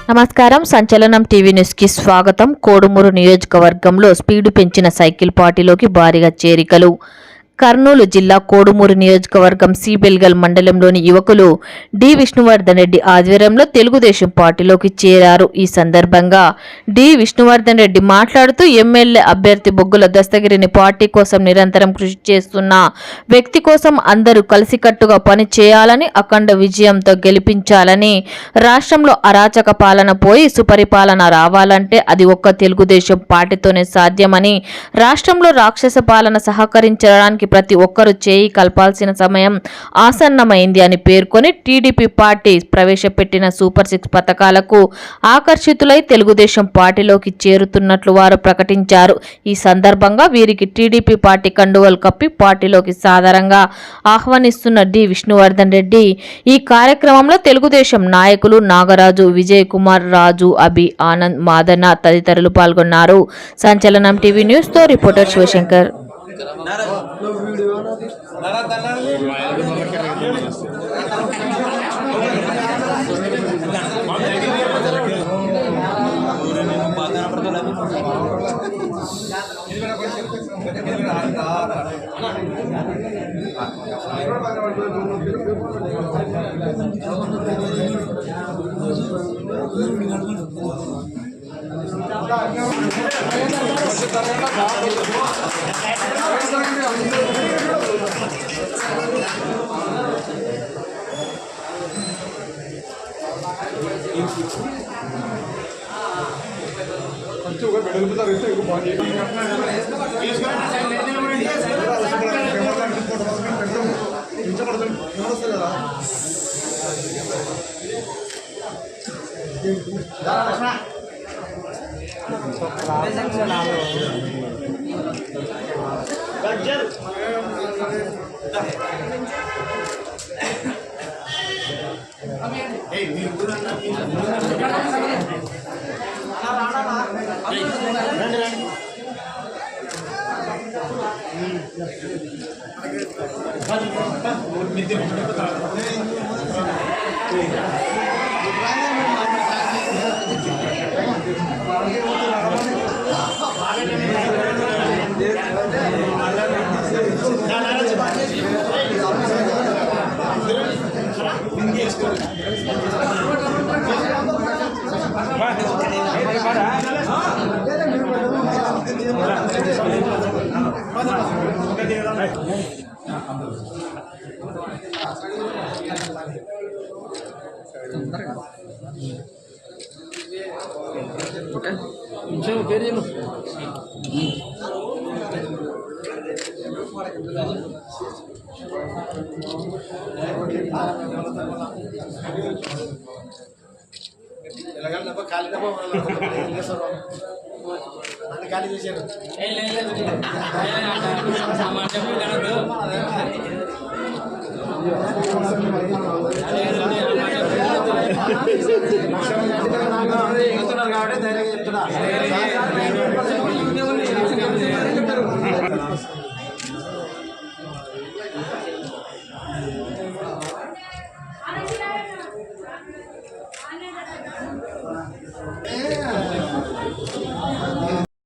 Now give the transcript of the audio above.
నమస్కారం. సంచలనం TV news కి స్వాగతం. కోడుమూరు నియోజకవర్గంలో స్పీడు పెంచిన సైకిల్ పార్టీలోకి భారీగా చేరికలు. కర్నూలు జిల్లా కోడుమూరు నియోజకవర్గం సిబెల్గల్ మండలంలోని యువకులు డి విష్ణువర్ధన్ రెడ్డి ఆధ్వర్యంలో తెలుగుదేశం పార్టీలోకి చేరారు. ఈ సందర్భంగా డి విష్ణువర్ధన్ రెడ్డి మాట్లాడుతూ ఎమ్మెల్యే అభ్యర్థి బొగ్గుల దస్తగిరిని పార్టీ కోసం నిరంతరం కృషి చేస్తున్న వ్యక్తి కోసం అందరూ కలిసికట్టుగా పని చేయాలని, అఖండ విజయంతో గెలిపించాలని, రాష్ట్రంలో అరాచక పాలన పోయి సుపరిపాలన రావాలంటే అది ఒక్క తెలుగుదేశం పార్టీతోనే సాధ్యమని, రాష్ట్రంలో రాక్షస పాలన సహకరించడానికి ప్రతి ఒక్కరూ చేయి కల్పాల్సిన సమయం ఆసన్నమైంది అని పేర్కొని టీడీపీ పార్టీ ప్రవేశపెట్టిన సూపర్ 6 పథకాలకు ఆకర్షితులై తెలుగుదేశం పార్టీలోకి చేరుతున్నట్లు వారు ప్రకటించారు. ఈ సందర్భంగా వీరికి టీడీపీ పార్టీ కండువాలు కప్పి పార్టీలోకి సాదరంగా ఆహ్వానిస్తున్న డి విష్ణువర్ధన్ రెడ్డి ఈ కార్యక్రమంలో తెలుగుదేశం నాయకులు నాగరాజు, విజయ్ కుమార్, రాజు, అభి, ఆనంద్, మాదన్న తదితరులు పాల్గొన్నారు. సంచలనం టీవీ న్యూస్ తో రిపోర్టర్ శివశంకర్. ఖాళీ చేశారు. కాబట్టి ధైర్యంగా చెప్తున్నా.